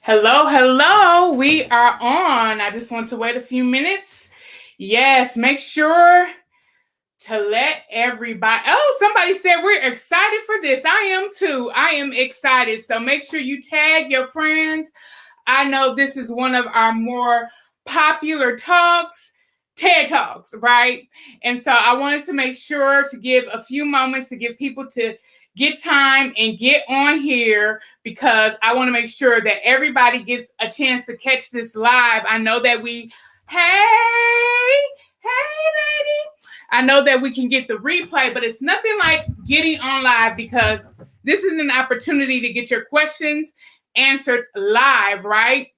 Hello, hello. We are on. I just want to wait a few minutes. Yes, make sure to let everybody. Oh, somebody said we're excited for this. I am too. I am excited. So make sure you tag your friends. I know this is one of our more popular talks, TED Talks, right? And so I wanted to make sure to give a few moments to give people to get time and get on here because I want to make sure that everybody gets a chance to catch this live. I know that hey, lady. I know that we can get the replay, but it's nothing like getting on live because this is an opportunity to get your questions answered live, right?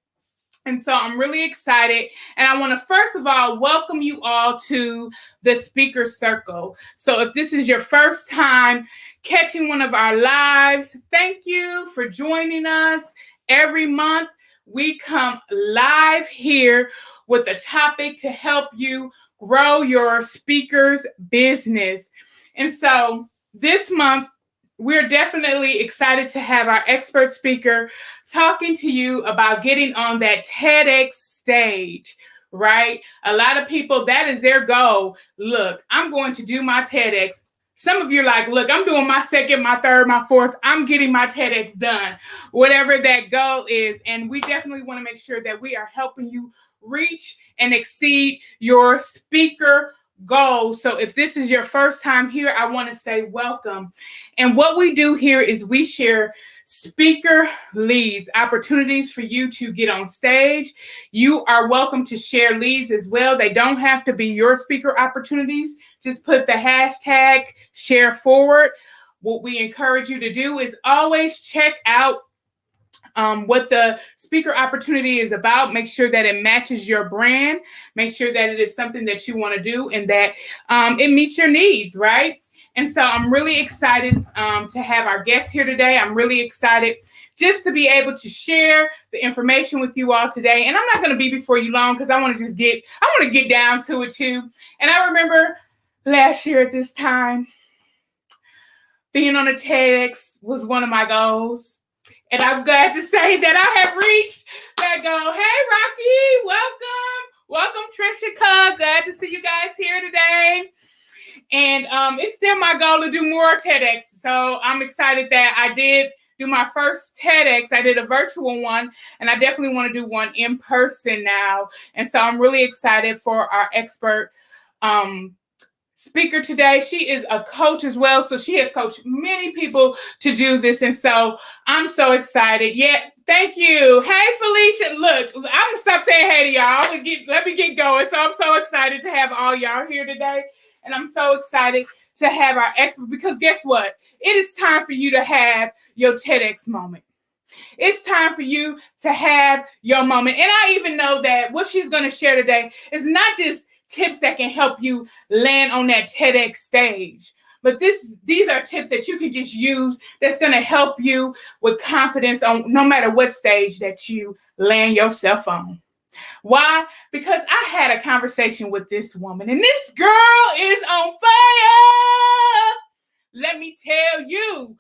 And so I'm really excited. And I want to, first of all, welcome you all to the Speaker Circle. So if this is your first time catching one of our lives, thank you for joining us. Every month, we come live here with a topic to help you grow your speaker's business. And so this month, we're definitely excited to have our expert speaker talking to you about getting on that TEDx stage, right? A lot of people, that is their goal. Look, I'm going to do my TEDx. Some of you are like, look, I'm doing my second, my third, my fourth. I'm getting my TEDx done, whatever that goal is. And we definitely want to make sure that we are helping you reach and exceed your speaker goals. So if this is your first time here, I want to say welcome. And what we do here is we share speaker leads, opportunities for you to get on stage. You are welcome to share leads as well. They don't have to be your speaker opportunities. Just put the hashtag share forward. What we encourage you to do is always check out what the speaker opportunity is about. Make sure that it matches your brand. Make sure that it is something that you want to do and that it meets your needs, right? And so I'm really excited to have our guests here today. I'm really excited just to be able to share the information with you all today. And I'm not going to be before you long because I want to get down to it too. And I remember last year at this time, being on a TEDx was one of my goals. And I'm glad to say that I have reached that goal. Hey, Rocky, welcome. Welcome, Trisha Cug. Glad to see you guys here today. And it's still my goal to do more TEDx. So I'm excited that I did do my first TEDx. I did a virtual one, and I definitely want to do one in person now. And so I'm really excited for our expert speaker today. She is a coach as well. So she has coached many people to do this. And so I'm so excited. Yeah, thank you. Hey, Felicia. Look, I'm going to stop saying hey to y'all. Let me get going. So I'm so excited to have all y'all here today. And I'm so excited to have our expert because guess what? It is time for you to have your TEDx moment. It's time for you to have your moment. And I even know that what she's going to share today is not just tips that can help you land on that TEDx stage, but these are tips that you can just use that's going to help you with confidence on no matter what stage that you land yourself on. Why? Because I had a conversation with this woman, and this girl is on fire. Let me tell you,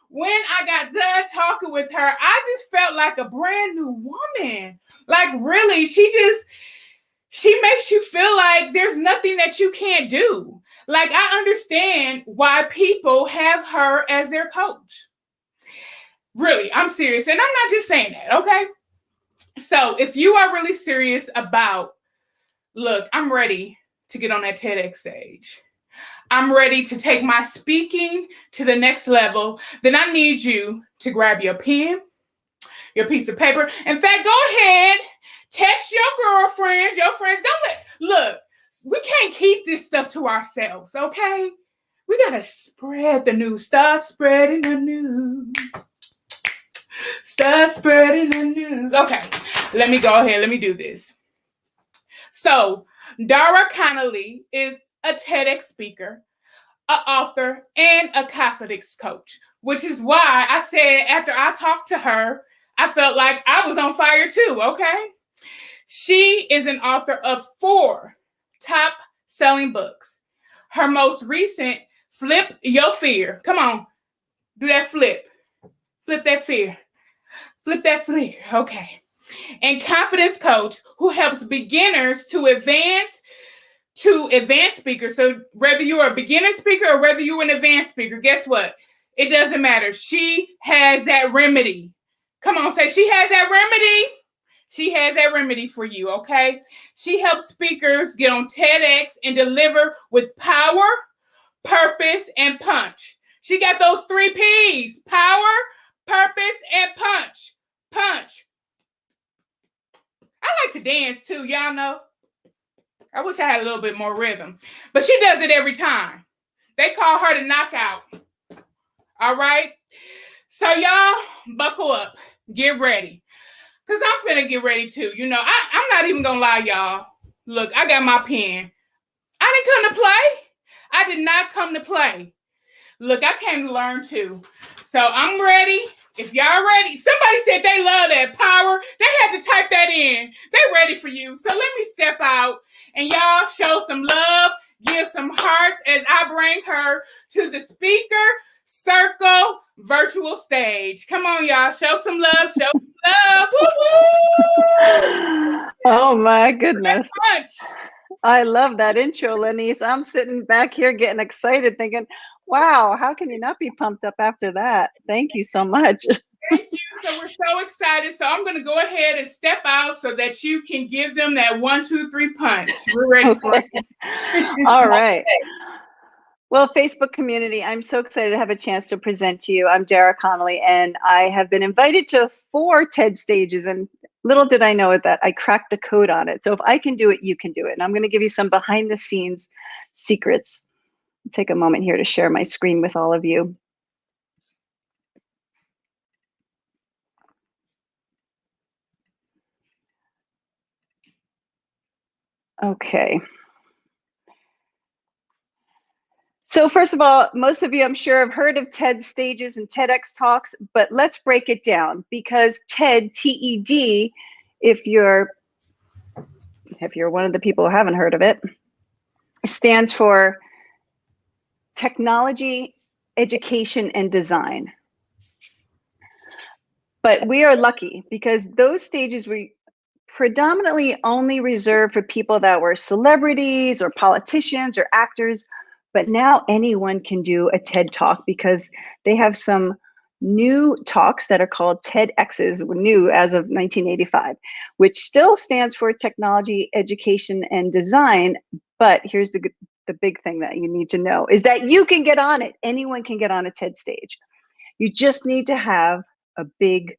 when I got done talking with her, I just felt like a brand new woman. Like, really, she makes you feel like there's nothing that you can't do. Like, I understand why people have her as their coach. Really, I'm serious. And I'm not just saying that, okay? So if you are really serious about, look, I'm ready to get on that TEDx stage. I'm ready to take my speaking to the next level. Then I need you to grab your pen, your piece of paper. In fact, go ahead, text your girlfriends, your friends. Look, we can't keep this stuff to ourselves, okay? We got to spread the news. Start spreading the news. Start spreading the news. Okay, let me go ahead. Let me do this. So, Dara Connolly is a TEDx speaker, an author, and a confidence coach, which is why I said after I talked to her, I felt like I was on fire too, okay? She is an author of 4 top-selling books. Her most recent, Flip Your Fear. Come on, do that flip. Flip that fear. Flip that flicker. Okay. And confidence coach who helps beginners to advance speakers. So whether you're a beginner speaker or whether you're an advanced speaker, guess what? It doesn't matter. She has that remedy. Come on, say she has that remedy. She has that remedy for you, okay? She helps speakers get on TEDx and deliver with power, purpose, and punch. She got those 3 P's: power, purpose, and punch. Punch. I like to dance too, y'all know. I wish I had a little bit more rhythm, but she does it every time. They call her the knockout. All right? So y'all, buckle up. Get ready. Because I'm finna get ready too. You know, I'm not even gonna lie, y'all. Look, I got my pen. I didn't come to play. I did not come to play. Look, I came to learn too. So I'm ready. If y'all ready, somebody said they love that power. They had to type that in. They're ready for you. So let me step out and y'all show some love, give some hearts as I bring her to the speaker circle virtual stage. Come on, y'all. Show some love. Show some love. Woo-hoo! Oh my goodness. I love that intro, Lenise. I'm sitting back here getting excited thinking, wow, how can you not be pumped up after that? Thank you so much. Thank you. So we're so excited. So I'm going to go ahead and step out so that you can give them that 1, 2, 3 punch. We're ready for it. All right. Well, Facebook community, I'm so excited to have a chance to present to you. I'm Dara Connolly, and I have been invited to 4 TED stages, and little did I know it that I cracked the code on it. So if I can do it, you can do it. And I'm going to give you some behind the scenes secrets. I'll take a moment here to share my screen with all of you. Okay. So first of all, most of you, I'm sure, have heard of TED stages and TEDx talks, but let's break it down, because TED, T-E-D, if you're one of the people who haven't heard of it, stands for Technology, Education, and Design. But we are lucky because those stages were predominantly only reserved for people that were celebrities or politicians or actors. But now anyone can do a TED Talk because they have some new talks that are called TEDx's, new as of 1985, which still stands for Technology, Education, and Design. But here's the big thing that you need to know is that you can get on it. Anyone can get on a TED stage. You just need to have a big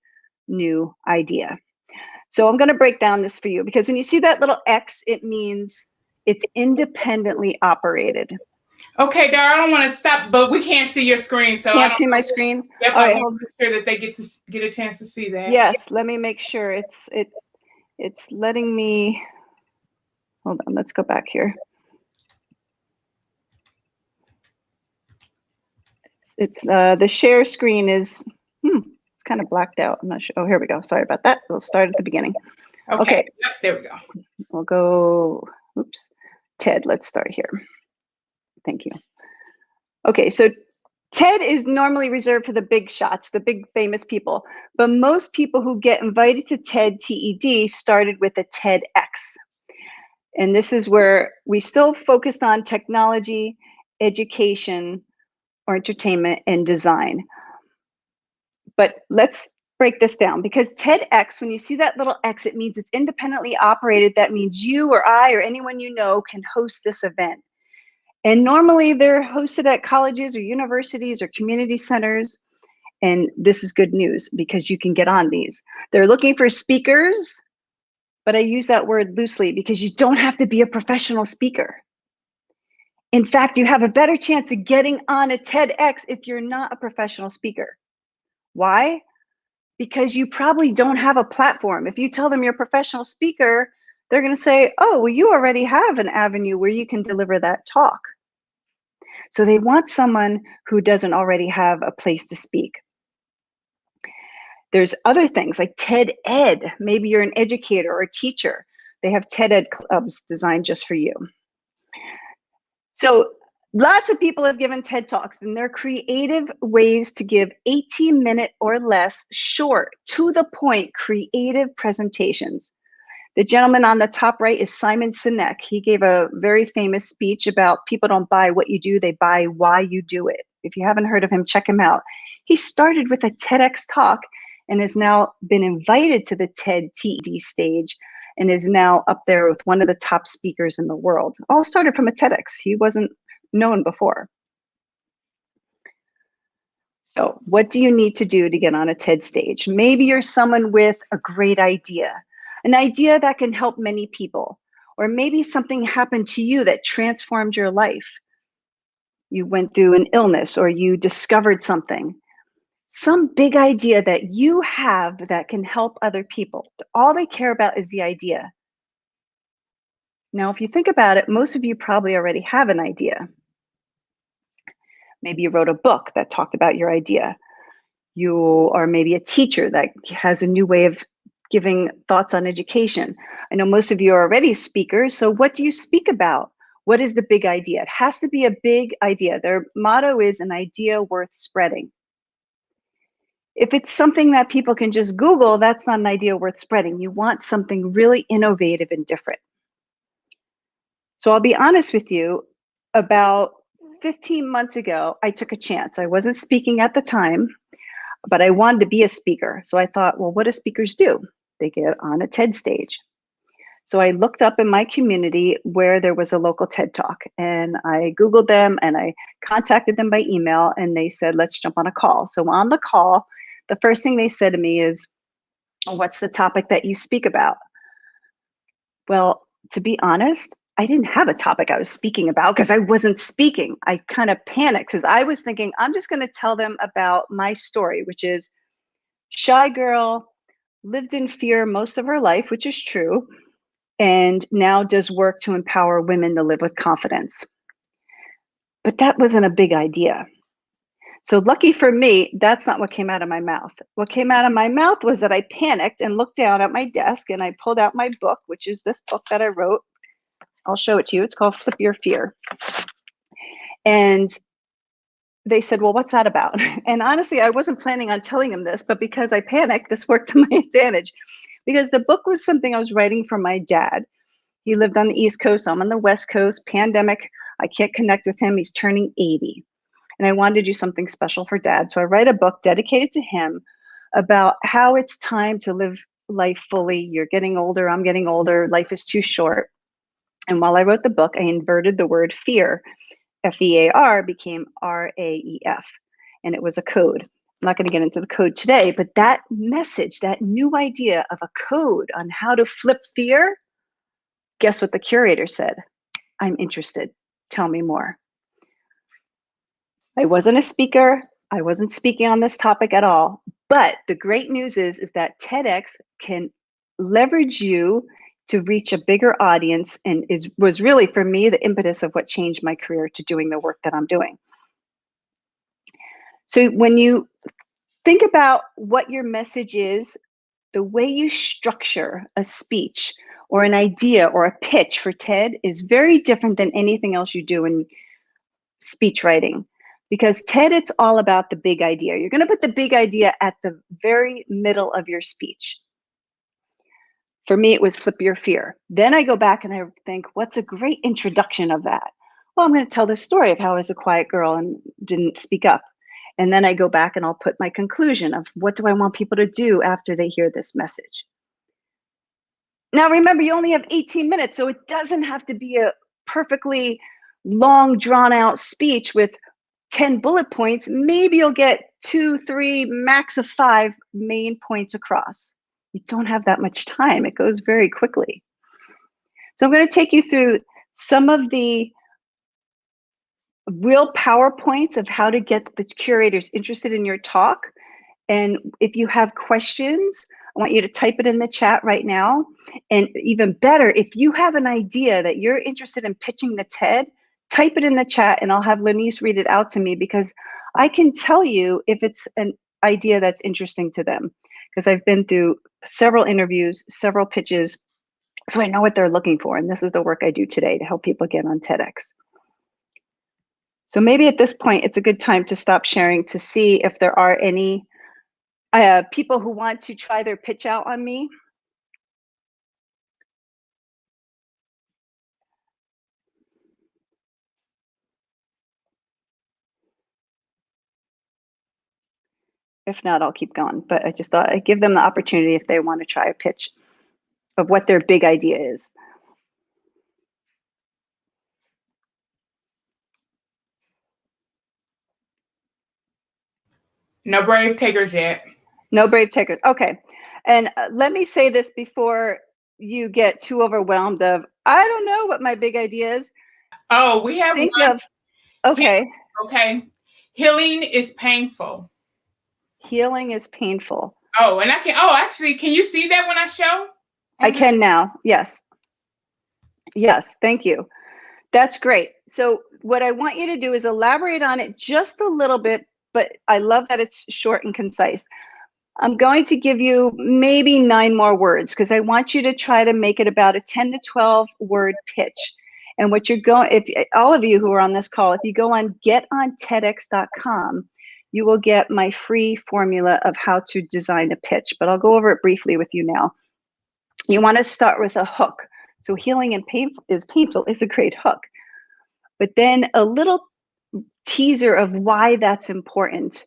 new idea. So I'm going to break down this for you, because when you see that little X, it means it's independently operated. Okay, Dara, I don't want to stop, but we can't see your screen. So can't see my screen? Yep, all right, I want to make sure that they get a chance to see that. Yes, let me make sure it's letting me, hold on, let's go back here. It's the share screen is, it's kind of blacked out. I'm not sure. Oh, here we go. Sorry about that. We'll start at the beginning. Okay. Yep, there we go. We'll go, oops, TED, let's start here. Thank you. Okay, so TED is normally reserved for the big shots, the big famous people, but most people who get invited to TED, TED, started with a TEDx. And this is where we still focused on technology, education, or entertainment, and design. But let's break this down, because TEDx, when you see that little X, it means it's independently operated. That means you or I or anyone you know can host this event. And normally they're hosted at colleges or universities or community centers. And this is good news because you can get on these. They're looking for speakers, but I use that word loosely because you don't have to be a professional speaker. In fact, you have a better chance of getting on a TEDx if you're not a professional speaker. Why? Because you probably don't have a platform. If you tell them you're a professional speaker, they're going to say, oh, well, you already have an avenue where you can deliver that talk. So they want someone who doesn't already have a place to speak. There's other things like TED Ed. Maybe you're an educator or a teacher. They have TED Ed clubs designed just for you. So Lots of people have given TED Talks, and they're creative ways to give 18-minute or less, short, to the point, creative presentations. The gentleman on the top right is Simon Sinek. He gave a very famous speech about people don't buy what you do, they buy why you do it. If you haven't heard of him, check him out. He started with a TEDx talk and has now been invited to the TED stage and is now up there with one of the top speakers in the world. All started from a TEDx. He wasn't known before. So what do you need to do to get on a TED stage? Maybe you're someone with a great idea, an idea that can help many people, or maybe something happened to you that transformed your life. You went through an illness or you discovered something, some big idea that you have that can help other people. All they care about is the idea. Now, if you think about it, most of you probably already have an idea. Maybe you wrote a book that talked about your idea. You are maybe a teacher that has a new way of giving thoughts on education. I know most of you are already speakers, so what do you speak about? What is the big idea? It has to be a big idea. Their motto is an idea worth spreading. If it's something that people can just Google, that's not an idea worth spreading. You want something really innovative and different. So I'll be honest with you, about 15 months ago, I took a chance. I wasn't speaking at the time, but I wanted to be a speaker. So I thought, well, what do speakers do? They get on a TED stage. So I looked up in my community where there was a local TED Talk, and I Googled them and I contacted them by email, and they said, let's jump on a call. So on the call, the first thing they said to me is, what's the topic that you speak about? Well, to be honest, I didn't have a topic I was speaking about because I wasn't speaking. I kind of panicked because I was thinking, I'm just going to tell them about my story, which is shy girl, lived in fear most of her life, which is true, and now does work to empower women to live with confidence. But that wasn't a big idea. So lucky for me, that's not what came out of my mouth. What came out of my mouth was that I panicked and looked down at my desk and I pulled out my book, which is this book that I wrote. I'll show it to you. It's called Flip Your Fear. And they said, well, what's that about? And honestly, I wasn't planning on telling them this, but because I panicked, this worked to my advantage. Because the book was something I was writing for my dad. He lived on the East Coast. I'm on the West Coast. Pandemic. I can't connect with him. He's turning 80. And I wanted to do something special for dad. So I write a book dedicated to him about how it's time to live life fully. You're getting older. I'm getting older. Life is too short. And while I wrote the book, I inverted the word fear. F-E-A-R became R-A-E-F. And it was a code. I'm not going to get into the code today, but that message, that new idea of a code on how to flip fear, guess what the curator said? I'm interested. Tell me more. I wasn't a speaker. I wasn't speaking on this topic at all. But the great news is that TEDx can leverage you to reach a bigger audience, and was really, for me, the impetus of what changed my career to doing the work that I'm doing. So when you think about what your message is, the way you structure a speech or an idea or a pitch for TED is very different than anything else you do in speech writing. Because TED, it's all about the big idea. You're going to put the big idea at the very middle of your speech. For me, it was flip your fear. Then I go back and I think, what's a great introduction of that? Well, I'm going to tell the story of how I was a quiet girl and didn't speak up. And then I go back and I'll put my conclusion of what do I want people to do after they hear this message. Now, remember, you only have 18 minutes, so it doesn't have to be a perfectly long, drawn out speech with 10 bullet points. Maybe you'll get 2, 3, max of 5 main points across. You don't have that much time. It goes very quickly. So I'm going to take you through some of the real PowerPoints of how to get the curators interested in your talk. And if you have questions, I want you to type it in the chat right now. And even better, if you have an idea that you're interested in pitching to TED, type it in the chat and I'll have Lenice read it out to me, because I can tell you if it's an idea that's interesting to them, because I've been through several interviews, several pitches, so I know what they're looking for. And this is the work I do today to help people get on TEDx. So maybe at this point, it's a good time to stop sharing to see if there are any people who want to try their pitch out on me. If not, I'll keep going. But I just thought I'd give them the opportunity if they want to try a pitch of what their big idea is. No brave takers yet. No brave takers. Okay. And let me say this before you get too overwhelmed of, I don't know what my big idea is. Oh, we have Think one. of, okay. Okay. Healing is painful. Healing is painful. Oh, and actually, can you see that when I show? I can now. Yes. Yes. Thank you. That's great. So what I want you to do is elaborate on it just a little bit, but I love that it's short and concise. I'm going to give you maybe 9 more words because I want you to try to make it about a 10 to 12 word pitch. And what you're going, if all of you who are on this call, if you go on getontedx.com, you will get my free formula of how to design a pitch, but I'll go over it briefly with you now. You want to start with a hook. So healing and painful is a great hook. But then a little teaser of why that's important.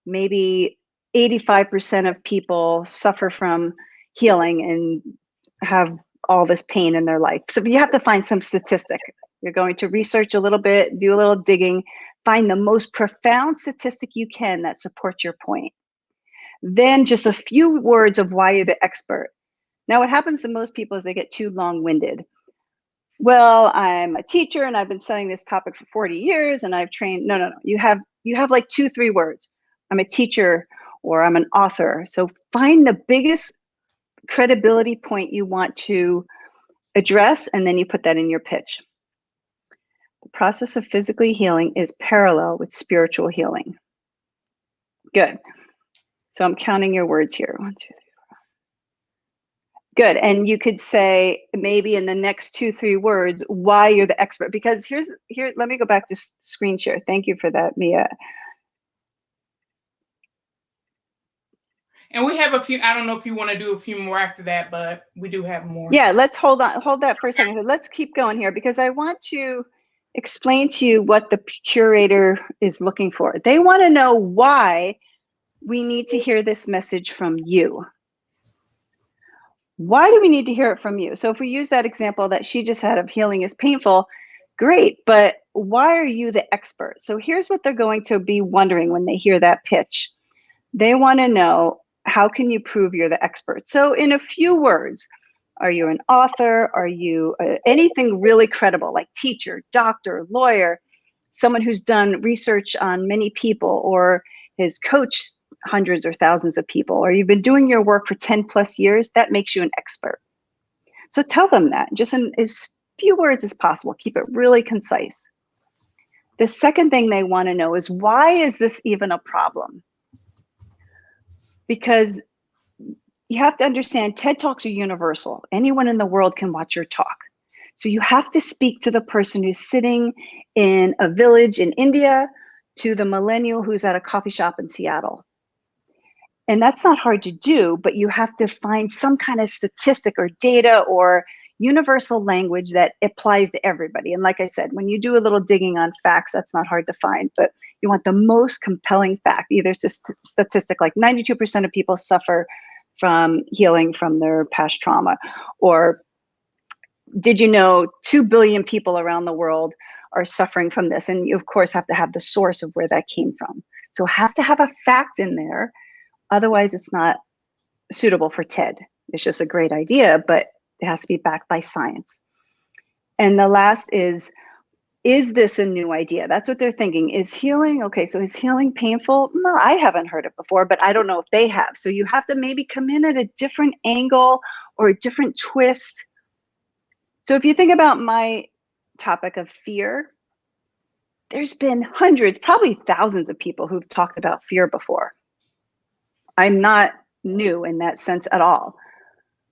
Maybe 85% of people suffer from healing and have all this pain in their life. So you have to find some statistic. You're going to research a little bit, do a little digging, find the most profound statistic you can that supports your point. Then just a few words of why you're the expert. Now, what happens to most people is they get too long-winded. Well, I'm a teacher and I've been studying this topic for 40 years and I've trained. No. You have like 2-3 words. I'm a teacher or I'm an author. So find the biggest credibility point you want to address and then you put that in your pitch. The process of physically healing is parallel with spiritual healing. Good. So I'm counting your words here. 1, 2, 3. Good. And you could say maybe in the next 2-3 words why you're the expert, because here, let me go back to screen share. Thank you for that, Mia. And we have a few, I don't know if you want to do a few more after that, but we do have more. Yeah, let's hold that for a second. Let's keep going here because I want to explain to you what the curator is looking for. They want to know why we need to hear this message from you. Why do we need to hear it from you? So if we use that example that she just had of healing is painful, great, but why are you the expert? So here's what they're going to be wondering when they hear that pitch. They want to know, how can you prove you're the expert? So in a few words, are you an author? Are you anything really credible, like teacher, doctor, lawyer, someone who's done research on many people or has coached hundreds or thousands of people, or you've been doing your work for 10 plus years? That makes you an expert. So tell them that just in as few words as possible. Keep it really concise. The second thing they want to know is, why is this even a problem? Because you have to understand, TED Talks are universal. Anyone in the world can watch your talk. So you have to speak to the person who's sitting in a village in India, to the millennial who's at a coffee shop in Seattle. And that's not hard to do, but you have to find some kind of statistic or data or universal language that applies to everybody. And like I said, when you do a little digging on facts, that's not hard to find, but you want the most compelling fact. Either statistic like 92% of people suffer from healing from their past trauma, or did you know 2 billion people around the world are suffering from this? And you of course have to have the source of where that came from. So have to have a fact in there. Otherwise, it's not suitable for TED. It's just a great idea, but it has to be backed by science. And the last is this a new idea? That's what they're thinking. Is healing, okay, so is healing painful? No, I haven't heard it before, but I don't know if they have. So you have to maybe come in at a different angle or a different twist. So if you think about my topic of fear, there's been hundreds, probably thousands of people who've talked about fear before. I'm not new in that sense at all.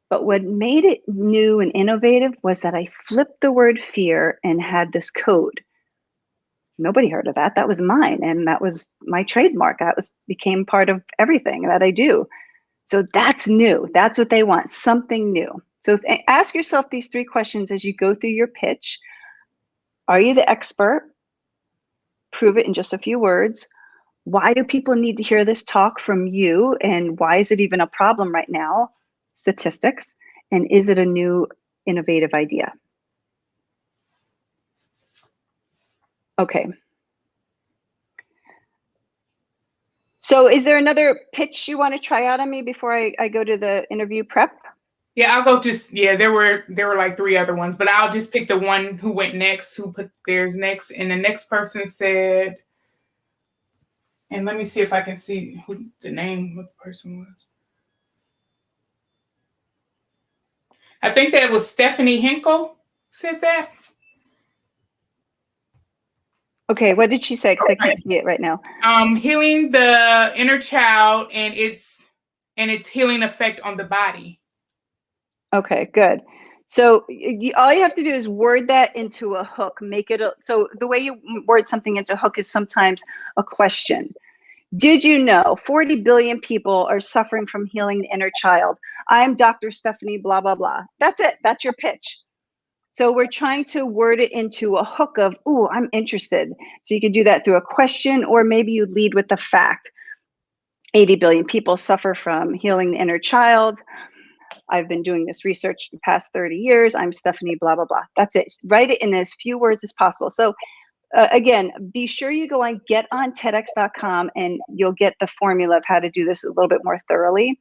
But what made it new and innovative was that I flipped the word fear and had this code. Nobody heard of that. That was mine. And that was my trademark. Became part of everything that I do. So that's new. That's what they want, something new. So ask yourself these 3 questions as you go through your pitch. Are you the expert? Prove it in just a few words. Why do people need to hear this talk from you? And why is it even a problem right now? Statistics. And is it a new innovative idea? Okay. So is there another pitch you want to try out on me before I go to the interview prep? Yeah, I'll go there were like 3 other ones, but I'll just pick the one who went next, who put theirs next. And the next person said, and let me see if I can see who the name of the person was. I think that was Stephanie Hinkle said that. Okay, what did she say? Because I can't see it right now. Healing the inner child and its healing effect on the body. Okay, good. So all you have to do is word that into a hook. Make it so the way you word something into a hook is sometimes a question. Did you know 40 billion people are suffering from healing the inner child? I'm Dr. Stephanie, blah, blah, blah. That's it. That's your pitch. So we're trying to word it into a hook of, ooh, I'm interested. So you could do that through a question, or maybe you lead with the fact. 80 billion people suffer from healing the inner child. I've been doing this research the past 30 years. I'm Stephanie, blah, blah, blah. That's it. Write it in as few words as possible. So again, be sure you go on TEDx.com and you'll get the formula of how to do this a little bit more thoroughly.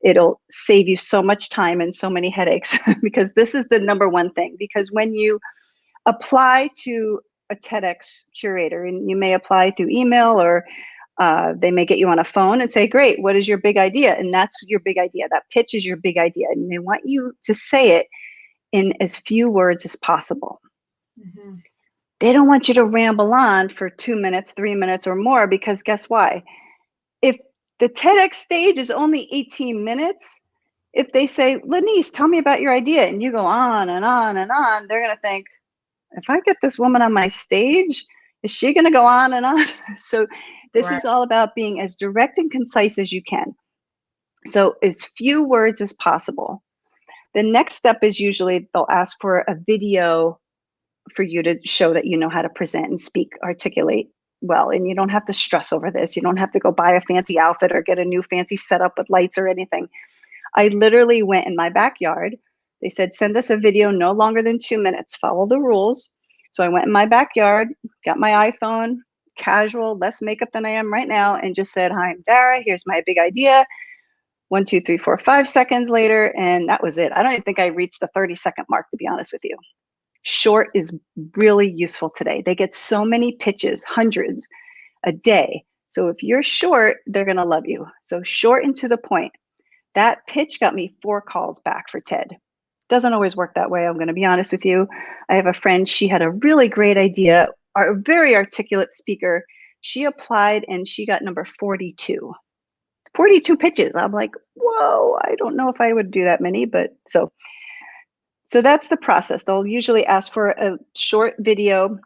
It'll save you so much time and so many headaches because this is the number one thing. Because when you apply to a TEDx curator, and you may apply through email, or they may get you on a phone and say, great, what is your big idea? And that's your big idea. That pitch is your big idea. And they want you to say it in as few words as possible. Mm-hmm. They don't want you to ramble on for 2 minutes, 3 minutes or more, because guess why? If the TEDx stage is only 18 minutes, if they say, Lenise, tell me about your idea, and you go on and on and on, they're going to think, if I get this woman on my stage, is she going to go on and on? So this is all about being as direct and concise as you can. So as few words as possible. The next step is usually they'll ask for a video for you to show that you know how to present and speak, articulate well. And you don't have to stress over this. You don't have to go buy a fancy outfit or get a new fancy setup with lights or anything. I literally went in my backyard. They said, send us a video no longer than 2 minutes. Follow the rules. So I went in my backyard, got my iPhone, casual, less makeup than I am right now, and just said, hi, I'm Dara. Here's my big idea. 1, 2, 3, 4, 5 seconds later. And that was it. I don't even think I reached the 30-second mark, to be honest with you. Short is really useful today. They get so many pitches, hundreds a day. So if you're short, they're going to love you. So short and to the point. That pitch got me 4 calls back for TED. Doesn't always work that way, I'm going to be honest with you. I have a friend, she had a really great idea, a very articulate speaker. She applied and she got number 42. 42 pitches. I'm like, whoa, I don't know if I would do that many, but so that's the process. They'll usually ask for a short video,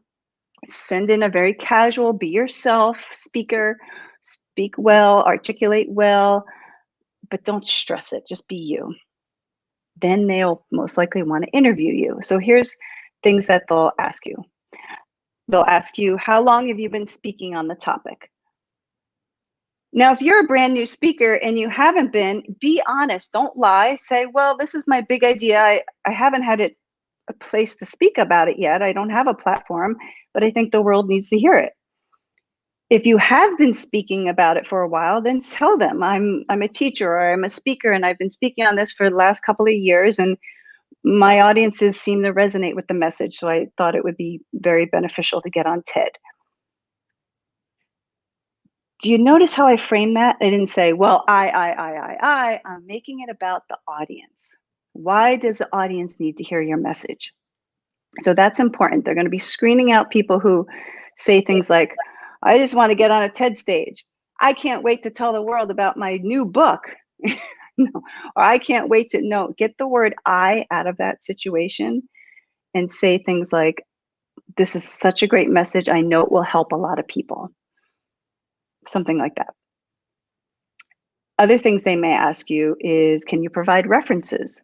send in a very casual, be yourself speaker, speak well, articulate well, but don't stress it, just be you. Then they'll most likely want to interview you. So here's things that they'll ask you. They'll ask you, how long have you been speaking on the topic? Now, if you're a brand new speaker and you haven't been, be honest, don't lie. Say, well, this is my big idea. I haven't had a place to speak about it yet. I don't have a platform, but I think the world needs to hear it. If you have been speaking about it for a while, then tell them I'm a teacher or I'm a speaker and I've been speaking on this for the last couple of years and my audiences seem to resonate with the message. So I thought it would be very beneficial to get on TED. Do you notice how I framed that? I didn't say, well, I'm making it about the audience. Why does the audience need to hear your message? So that's important. They're going to be screening out people who say things like, I just want to get on a TED stage. I can't wait to tell the world about my new book. No. Or I can't wait to, no, get the word I out of that situation and say things like, this is such a great message. I know it will help a lot of people. Something like that. Other things they may ask you is, can you provide references?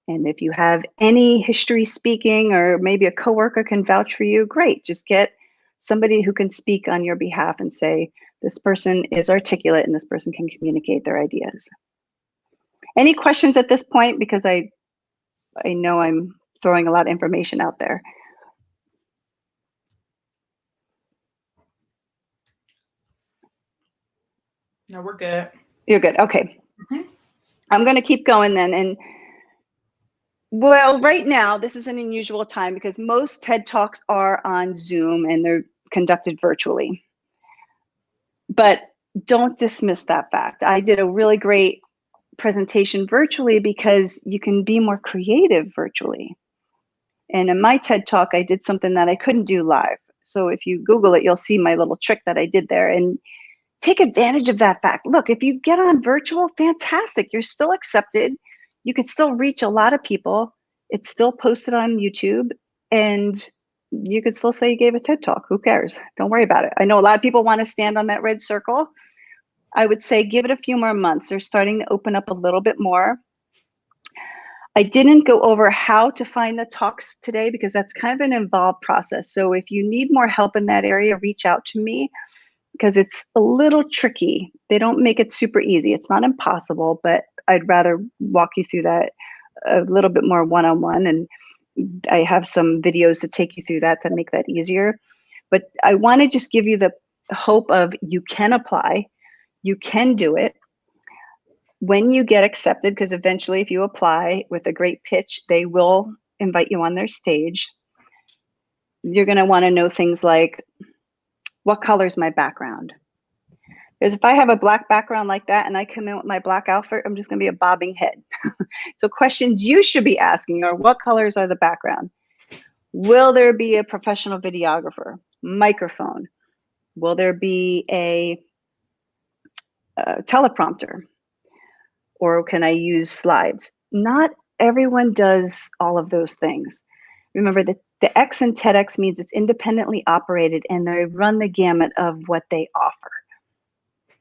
And if you have any history speaking, or maybe a coworker can vouch for you, great. Just get somebody who can speak on your behalf and say, this person is articulate and this person can communicate their ideas. Any questions at this point? Because I know I'm throwing a lot of information out there. No, we're good. You're good. Okay. Mm-hmm. I'm going to keep going then. And well, right now, this is an unusual time because most TED Talks are on Zoom and they're conducted virtually. But don't dismiss that fact. I did a really great presentation virtually because you can be more creative virtually. And in my TED Talk, I did something that I couldn't do live. So if you Google it, you'll see my little trick that I did there. And take advantage of that fact. Look, if you get on virtual, fantastic. You're still accepted. You can still reach a lot of people. It's still posted on YouTube. And you could still say you gave a TED Talk. Who cares? Don't worry about it. I know a lot of people want to stand on that red circle. I would say give it a few more months. They're starting to open up a little bit more. I didn't go over how to find the talks today because that's kind of an involved process. So if you need more help in that area, reach out to me because it's a little tricky. They don't make it super easy. It's not impossible, but I'd rather walk you through that a little bit more one-on-one. And I have some videos to take you through that to make that easier. But I want to just give you the hope of you can apply, you can do it. When you get accepted, because eventually if you apply with a great pitch, they will invite you on their stage. You're going to want to know things like, what color is my background? Because if I have a black background like that and I come in with my black outfit, I'm just going to be a bobbing head. So questions you should be asking are, what colors are the background? Will there be a professional videographer? Microphone? Will there be a teleprompter? Or can I use slides? Not everyone does all of those things. Remember that the X in TEDx means it's independently operated and they run the gamut of what they offer.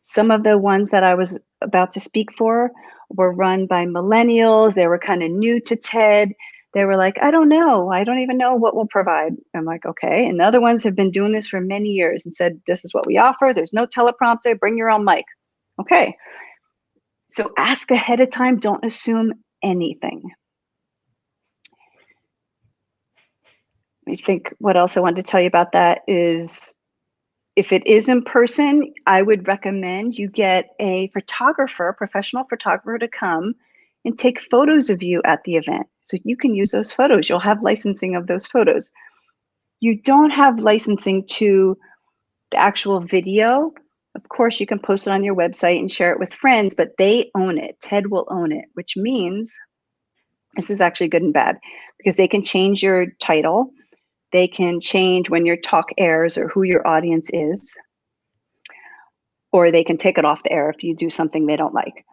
Some of the ones that I was about to speak for were run by millennials. They were kind of new to TED. They were like, I don't know. I don't even know what we'll provide. I'm like, okay. And the other ones have been doing this for many years and said, this is what we offer. There's no teleprompter. Bring your own mic. Okay. So ask ahead of time. Don't assume anything. I think what else I wanted to tell you about that is, if it is in person, I would recommend you get a photographer, professional photographer, to come and take photos of you at the event. So you can use those photos. You'll have licensing of those photos. You don't have licensing to the actual video. Of course, you can post it on your website and share it with friends, but they own it. TED will own it, which means this is actually good and bad because they can change your title. They can change when your talk airs or who your audience is, or they can take it off the air if you do something they don't like.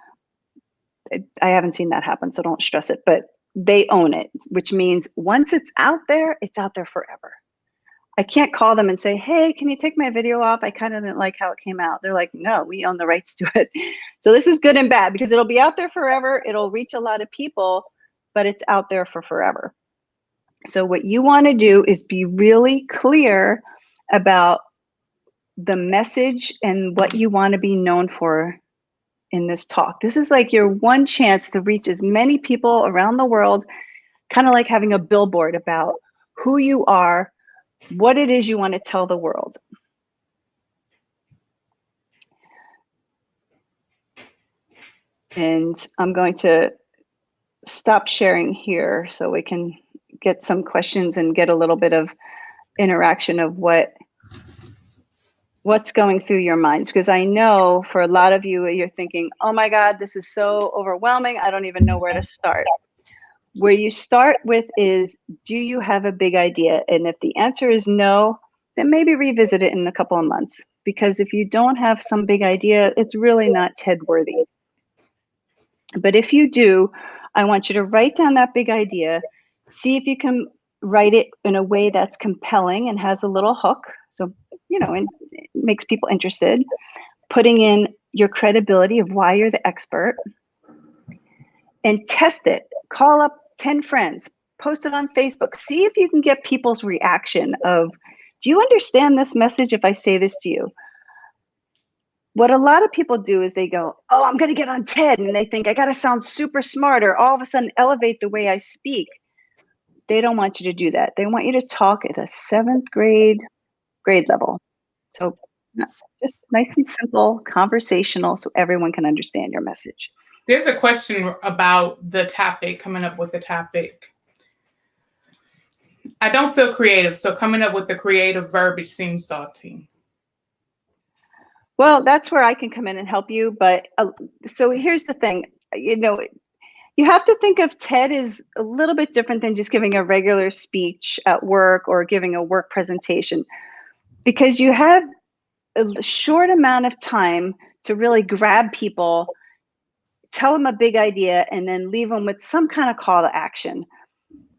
I haven't seen that happen, so don't stress it, but they own it, which means once it's out there forever. I can't call them and say, hey, can you take my video off? I kind of didn't like how it came out. They're like, no, we own the rights to it. So this is good and bad because it'll be out there forever. It'll reach a lot of people, but it's out there for forever. So what you want to do is be really clear about the message and what you want to be known for in this talk. This is like your one chance to reach as many people around the world, kind of like having a billboard about who you are, what it is you want to tell the world. And I'm going to stop sharing here so we can get some questions and get a little bit of interaction of what's going through your minds. Because I know for a lot of you, you're thinking, oh my God, this is so overwhelming. I don't even know where to start. Where you start with is, do you have a big idea? And if the answer is no, then maybe revisit it in a couple of months. Because if you don't have some big idea, it's really not TED worthy. But if you do, I want you to write down that big idea, see if you can write it in a way that's compelling and has a little hook. So, and it makes people interested. Putting in your credibility of why you're the expert, and test it. Call up 10 friends, post it on Facebook. See if you can get people's reaction of, do you understand this message if I say this to you? What a lot of people do is they go, oh, I'm going to get on TED, and they think I got to sound super smart or all of a sudden elevate the way I speak. They don't want you to do that. They want you to talk at a 7th grade level. So just nice and simple, conversational, so everyone can understand your message. There's a question about the topic, coming up with the topic. I don't feel creative, so coming up with the creative verbiage seems daunting. Well, that's where I can come in and help you. But so here's the thing, you have to think of TED as a little bit different than just giving a regular speech at work or giving a work presentation, because you have a short amount of time to really grab people, tell them a big idea, and then leave them with some kind of call to action.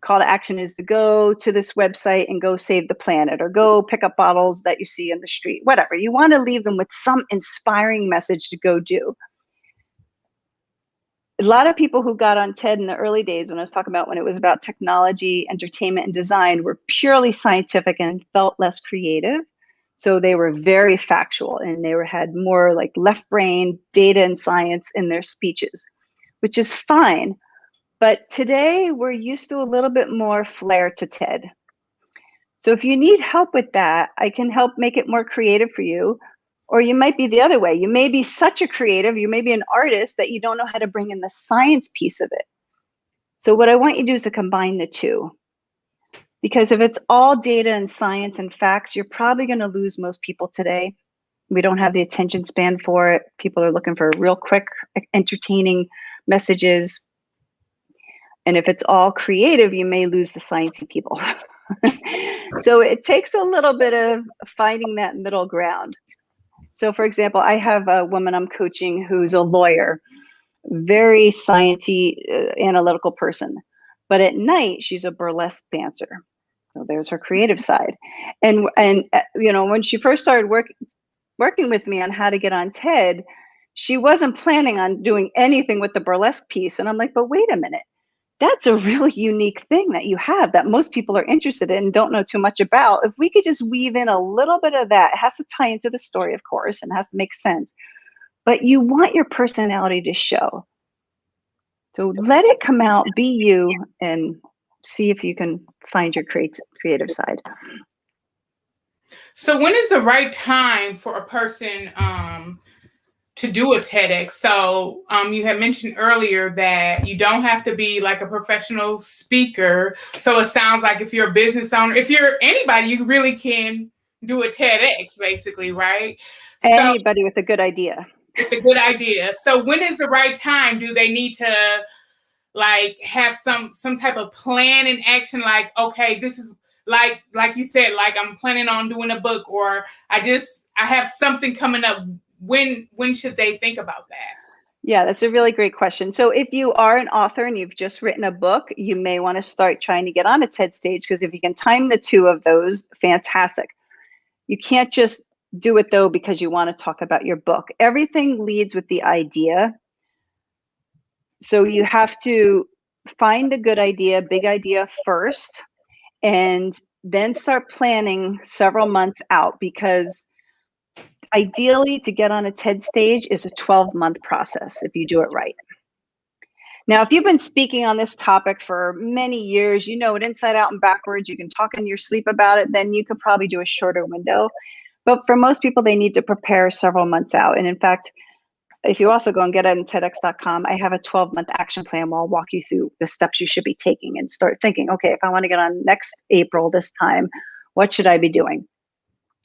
Call to action is to go to this website and go save the planet, or go pick up bottles that you see in the street, whatever. You want to leave them with some inspiring message to go do. A lot of people who got on TED in the early days, when I was talking about when it was about technology, entertainment, and design, were purely scientific and felt less creative. So they were very factual, and they had more like left brain data and science in their speeches, which is fine. But today we're used to a little bit more flair to TED. So if you need help with that, I can help make it more creative for you. Or you might be the other way. You may be such a creative, you may be an artist that you don't know how to bring in the science piece of it. So what I want you to do is to combine the two. Because if it's all data and science and facts, you're probably going to lose most people today. We don't have the attention span for it. People are looking for real quick, entertaining messages. And if it's all creative, you may lose the sciencey people. So it takes a little bit of finding that middle ground. So for example, I have a woman I'm coaching who's a lawyer, very sciencey, analytical person. But at night, she's a burlesque dancer. So there's her creative side. And when she first started working with me on how to get on TED, she wasn't planning on doing anything with the burlesque piece. And I'm like, but wait a minute. That's a really unique thing that you have that most people are interested in and don't know too much about. If we could just weave in a little bit of that, it has to tie into the story, of course, and has to make sense. But you want your personality to show. So let it come out, be you, and see if you can find your creative side. So when is the right time for a person to do a TEDx? So you had mentioned earlier that you don't have to be like a professional speaker. So it sounds like if you're a business owner, if you're anybody, you really can do a TEDx, basically, right? Anybody with a good idea. It's a good idea. So when is the right time? Do they need to like have some type of plan and action? Like, okay, this is like you said, like I'm planning on doing a book, or I have something coming up. When should they think about that? Yeah, that's a really great question. So if you are an author and you've just written a book, you may want to start trying to get on a TED stage, because if you can time the two of those, fantastic. You can't just do it though because you want to talk about your book. Everything leads with the idea. So you have to find a good idea, big idea first, and then start planning several months out, because ideally to get on a TED stage is a 12-month process if you do it right. Now, if you've been speaking on this topic for many years, you know it inside out and backwards, you can talk in your sleep about it, then you could probably do a shorter window. But for most people, they need to prepare several months out. And in fact, if you also go and get it on TEDx.com, I have a 12-month action plan where I'll walk you through the steps you should be taking and start thinking, okay, if I want to get on next April this time, what should I be doing?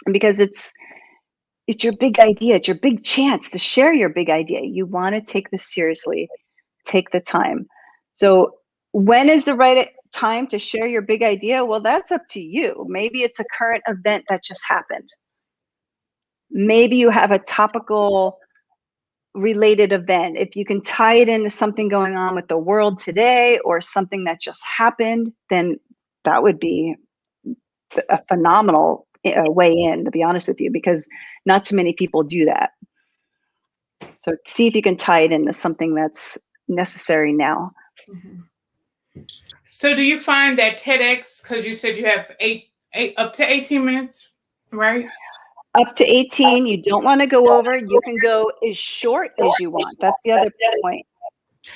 And because it's your big idea, it's your big chance to share your big idea. You want to take this seriously, take the time. So when is the right time to share your big idea? Well, that's up to you. Maybe it's a current event that just happened. Maybe you have a topical related event. If you can tie it into something going on with the world today or something that just happened, then that would be a phenomenal way in, to be honest with you, because not too many people do that. So see if you can tie it into something that's necessary now. So do you find that TEDx, because you said you have up to 18 minutes, right? Up to 18, you don't want to go over. You can go as short as you want. That's the other point.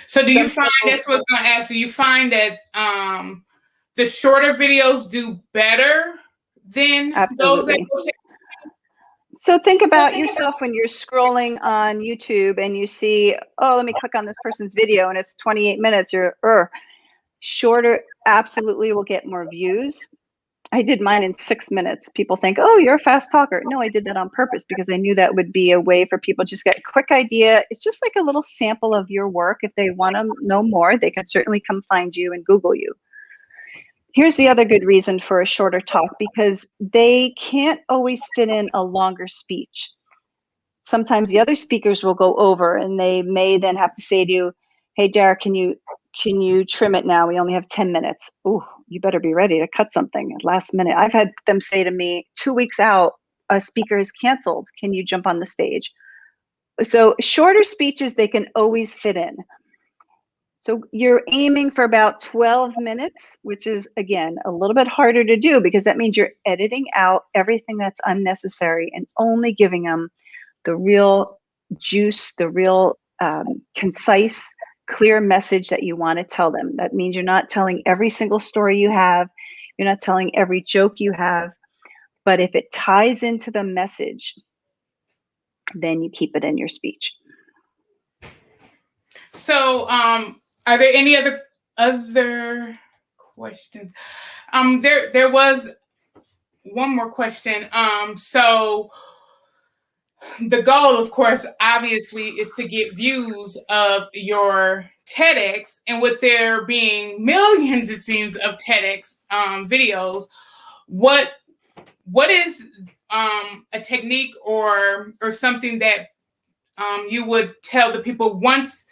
So do you find, that's what I was going to ask, do you find that the shorter videos do better than Absolutely. those that So think about yourself when you're scrolling on YouTube and you see, oh, let me click on this person's video and it's 28 minutes. Shorter absolutely will get more views. I did mine in 6 minutes. People think, oh, you're a fast talker. No, I did that on purpose because I knew that would be a way for people to just get a quick idea. It's just like a little sample of your work. If they want to know more, they can certainly come find you and Google you. Here's the other good reason for a shorter talk, because they can't always fit in a longer speech. Sometimes the other speakers will go over and they may then have to say to you, hey, Dara, can you trim it now? We only have 10 minutes. Ooh, you better be ready to cut something at last minute. I've had them say to me 2 weeks out, a speaker is canceled. Can you jump on the stage? So shorter speeches, they can always fit in. So you're aiming for about 12 minutes, which is, again, a little bit harder to do because that means you're editing out everything that's unnecessary and only giving them the real juice, the real concise, clear message that you want to tell them. That means you're not telling every single story you have. You're not telling every joke you have. But if it ties into the message, then you keep it in your speech. So are there any other questions? There was one more question. So the goal, of course, obviously, is to get views of your TEDx, and with there being millions, it seems, of TEDx videos, what is a technique or something that you would tell the people once,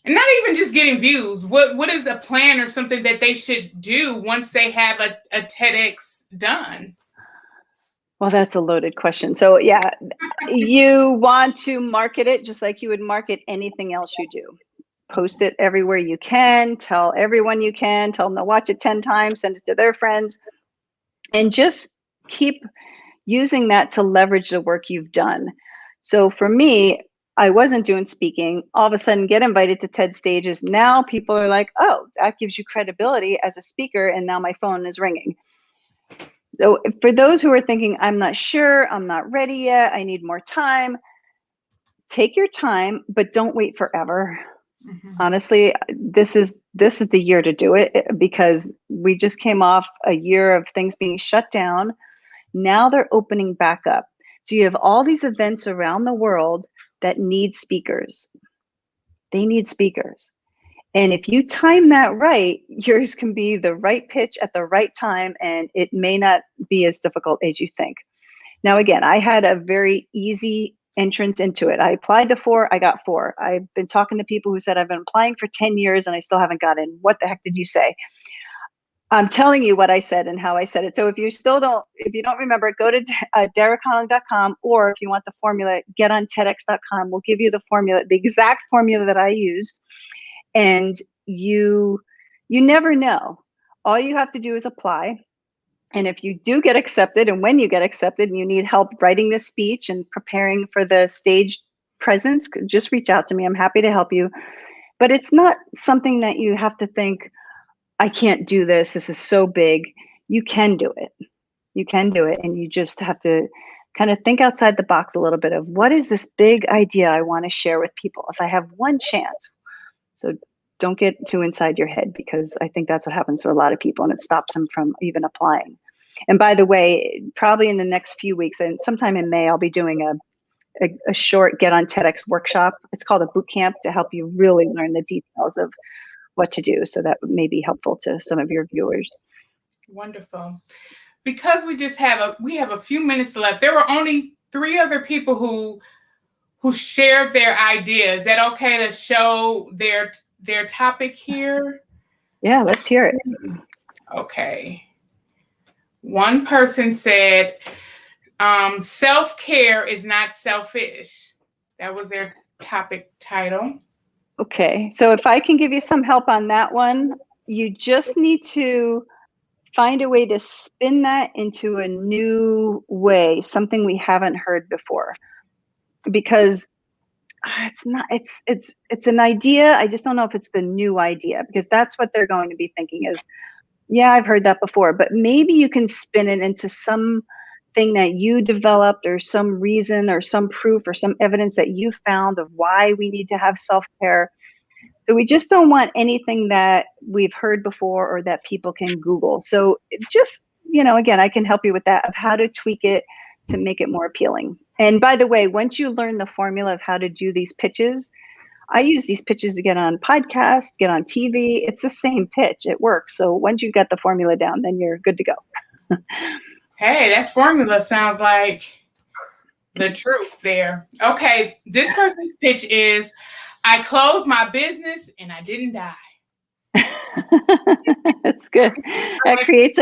and not even just getting views, what is a plan or something that they should do once they have a TEDx done? Well, that's a loaded question. So yeah, you want to market it just like you would market anything else you do. Post it everywhere you can, tell everyone you can, tell them to watch it 10 times, send it to their friends, and just keep using that to leverage the work you've done. So for me, I wasn't doing speaking, all of a sudden get invited to TED stages. Now people are like, oh, that gives you credibility as a speaker, and now my phone is ringing. So for those who are thinking, I'm not sure, I'm not ready yet, I need more time, take your time, but don't wait forever. Mm-hmm. Honestly, this is the year to do it because we just came off a year of things being shut down. Now they're opening back up. So you have all these events around the world that need speakers. They need speakers. And if you time that right, yours can be the right pitch at the right time, and it may not be as difficult as you think. Now, again, I had a very easy entrance into it. I applied to 4, I got 4. I've been talking to people who said I've been applying for 10 years and I still haven't got in. What the heck did you say? I'm telling you what I said and how I said it. So if you don't remember, go to daraconnolly.com, or if you want the formula, get on TEDx.com. We'll give you the formula, the exact formula that I used. And you never know. All you have to do is apply. And if you do get accepted, and when you get accepted and you need help writing this speech and preparing for the stage presence, just reach out to me. I'm happy to help you. But it's not something that you have to think, I can't do this. This is so big. You can do it. You can do it. And you just have to kind of think outside the box a little bit of, what is this big idea I want to share with people if I have one chance? So don't get too inside your head, because I think that's what happens to a lot of people and it stops them from even applying. And by the way, probably in the next few weeks and sometime in May, I'll be doing a short Get on TEDx workshop. It's called a boot camp to help you really learn the details of what to do. So that may be helpful to some of your viewers. Wonderful. Because we have a few minutes left. There were only 3 other people who shared their ideas. Is that okay to show their topic here? Yeah, let's hear it. Okay. One person said, self-care is not selfish. That was their topic title. Okay, so if I can give you some help on that one, you just need to find a way to spin that into a new way, something we haven't heard before. Because it's an idea. I just don't know if it's the new idea, because that's what they're going to be thinking is, yeah, I've heard that before, but maybe you can spin it into something that you developed, or some reason or some proof or some evidence that you found of why we need to have self-care. So we just don't want anything that we've heard before or that people can Google. So just, again, I can help you with that, of how to tweak it to make it more appealing. And by the way, once you learn the formula of how to do these pitches, I use these pitches to get on podcasts, get on TV. It's the same pitch. It works. So once you get the formula down, then you're good to go. Hey, that formula sounds like the truth there. Okay, this person's pitch is, I closed my business and I didn't die. That's good. That creates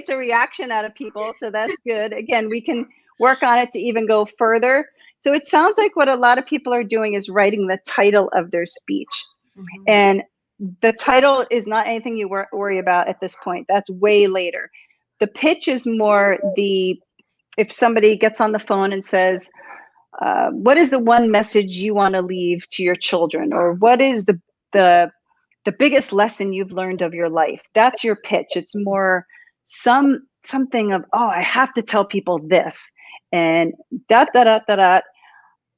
a reaction out of people. So that's good. Again, we can work on it to even go further. So it sounds like what a lot of people are doing is writing the title of their speech. Mm-hmm. And the title is not anything you worry about at this point. That's way later. The pitch is more if somebody gets on the phone and says, what is the one message you want to leave to your children? Or what is the biggest lesson you've learned of your life? That's your pitch. It's more something of, I have to tell people this, and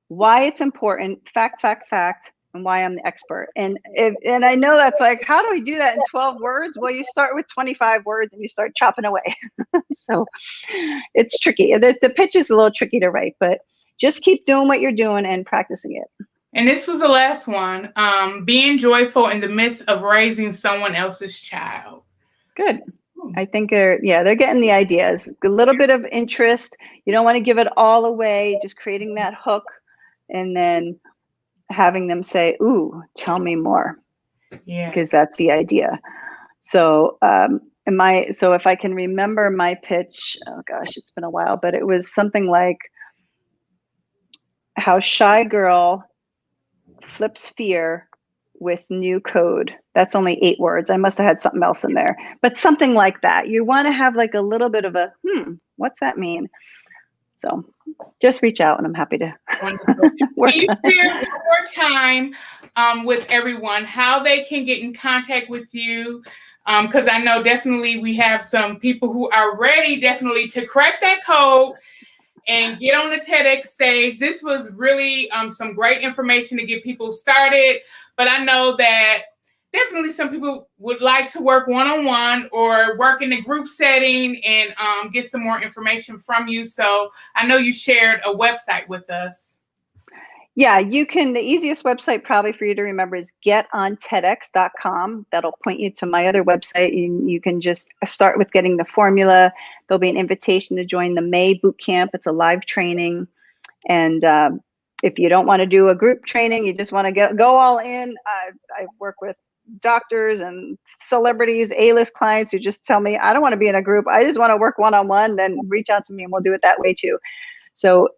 why it's important, fact, and why I'm the expert. And I know that's like, how do we do that in 12 words? Well, you start with 25 words and you start chopping away. So it's tricky. The pitch is a little tricky to write, but just keep doing what you're doing and practicing it. And this was the last one. Being joyful in the midst of raising someone else's child. Good. I think they're getting the ideas. A little bit of interest. You don't want to give it all away, just creating that hook and then having them say, ooh, tell me more. Yeah. Because that's the idea. So so if I can remember my pitch, oh gosh, it's been a while, but it was something like, how shy girl flips fear with new code. That's only 8 words. I must have had something else in there, but something like that. You want to have like a little bit of a, what's that mean? So just reach out and I'm happy to work. Can you share one more time with everyone how they can get in contact with you? Because I know definitely we have some people who are ready definitely to crack that code and get on the TEDx stage. This was really some great information to get people started. But I know that definitely some people would like to work one-on-one or work in a group setting and get some more information from you. So I know you shared a website with us. Yeah, you can. The easiest website probably for you to remember is getontedx.com. That'll point you to my other website. You can just start with getting the formula. There'll be an invitation to join the May boot camp. It's a live training. And if you don't want to do a group training, you just want to go all in. I work with doctors and celebrities, A-list clients who just tell me, I don't want to be in a group. I just want to work one-on-one. Then reach out to me and we'll do it that way too. So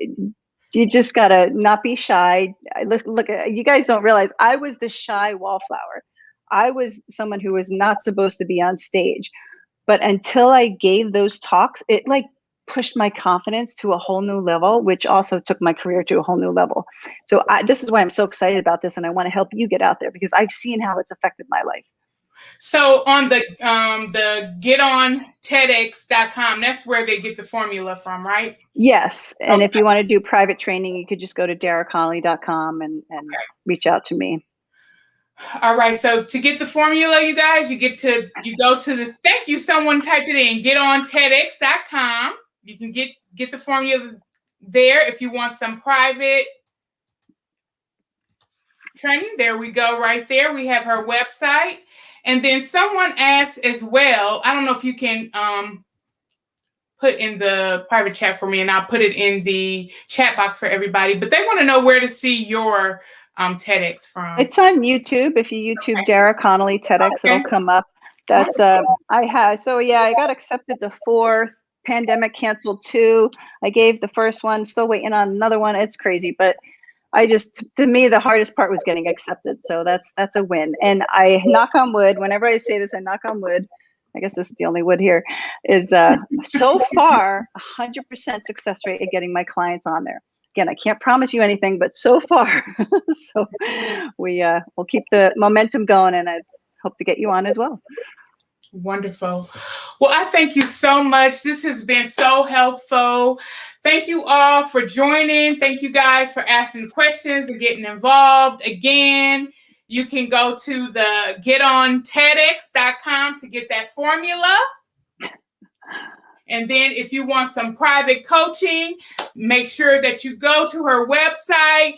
you just gotta not be shy. Look, you guys don't realize I was the shy wallflower. I was someone who was not supposed to be on stage, but until I gave those talks, it like pushed my confidence to a whole new level, which also took my career to a whole new level. So this is why I'm so excited about this, and I want to help you get out there because I've seen how it's affected my life. So on the getontedx.com, that's where they get the formula from, right? Yes. And if you want to do private training, you could just go to daraconnolly.com and reach out to me. All right. So to get the formula, you guys, you go to this. Thank you. Someone typed it in. Getontedx.com. You can get the formula there if you want some private training. There we go. Right there. We have her website. And then someone asked as well, I don't know if you can put in the private chat for me, and I'll put it in the chat box for everybody, but they want to know where to see your TEDx from. It's on YouTube. If you YouTube Dara Connolly TEDx, it'll come up. That's I had. So yeah, I got accepted to 4. Pandemic canceled 2. I gave the first one. Still waiting on another one. It's crazy, but to me, the hardest part was getting accepted. So that's a win. And I knock on wood. Whenever I say this, I knock on wood. I guess this is the only wood here. Is so far 100% success rate at getting my clients on there. Again, I can't promise you anything, but so far, so we'll keep the momentum going, and I hope to get you on as well. Wonderful. Well, I thank you so much. This has been so helpful. Thank you all for joining. Thank you guys for asking questions and getting involved. Again, you can go to the getontedx.com to get that formula. And then if you want some private coaching, make sure that you go to her website,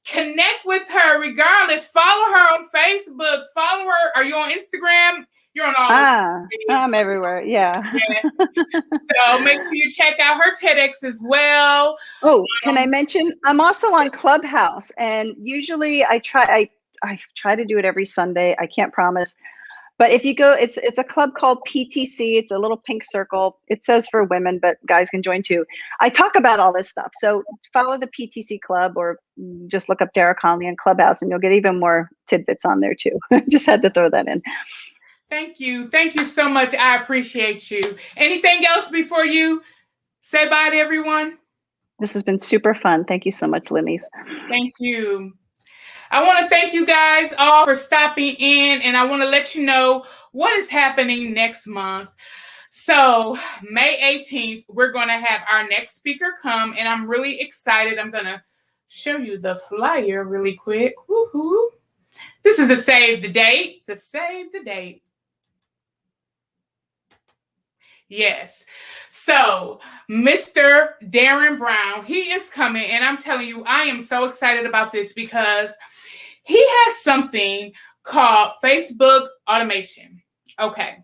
connect with her regardless. Follow her on Facebook. Follow her. Are you on Instagram? You're on all I'm everywhere. Yeah. Yes. So make sure you check out her TEDx as well. Oh, can I mention I'm also on Clubhouse, and usually I try to do it every Sunday. I can't promise. But if you go, it's a club called PTC. It's a little pink circle. It says for women, but guys can join too. I talk about all this stuff. So follow the PTC club, or just look up Dara Connolly on Clubhouse, and you'll get even more tidbits on there too. Just had to throw that in. Thank you. Thank you so much. I appreciate you. Anything else before you say bye to everyone? This has been super fun. Thank you so much, Linnies. Thank you. I want to thank you guys all for stopping in, and I want to let you know what is happening next month. So May 18th, we're going to have our next speaker come, and I'm really excited. I'm going to show you the flyer really quick. Woohoo! This is a save the date. Yes. So Mr. Darren Brown, he is coming, and I'm telling you, I am so excited about this because he has something called Facebook automation. Okay.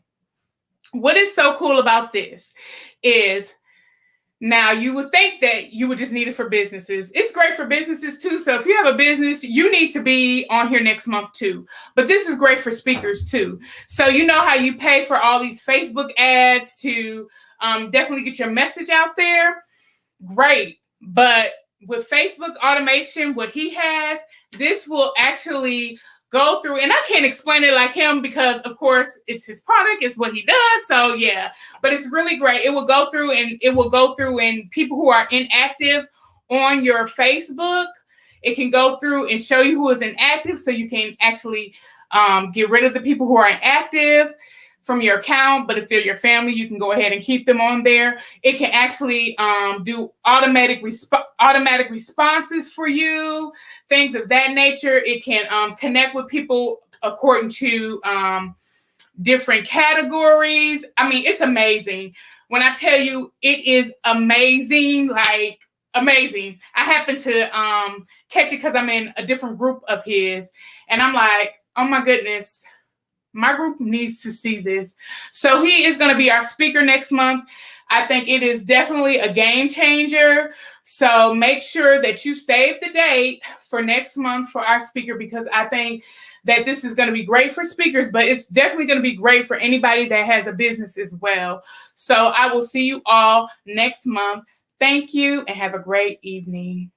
What is so cool about this is, now you would think that you would just need it for businesses. It's great for businesses too. So if you have a business, you need to be on here next month too. But this is great for speakers too. So you know how you pay for all these Facebook ads to definitely get your message out there? Great. But with Facebook automation, what he has, this will actually go through, and I can't explain it like him because, of course, it's his product, it's what he does. So yeah, but it's really great. It will go through and people who are inactive on your Facebook, it can go through and show you who is inactive, so you can actually get rid of the people who are inactive from your account. But if they're your family, you can go ahead and keep them on there. It can actually do automatic responses for you, things of that nature. It can connect with people according to different categories. I mean, it's amazing. When I tell you it is amazing, like amazing. I happen to catch it because I'm in a different group of his, and I'm like, oh my goodness, my group needs to see this. So he is going to be our speaker next month. I think it is definitely a game changer. So make sure that you save the date for next month for our speaker, because I think that this is going to be great for speakers, but it's definitely going to be great for anybody that has a business as well. So I will see you all next month. Thank you and have a great evening.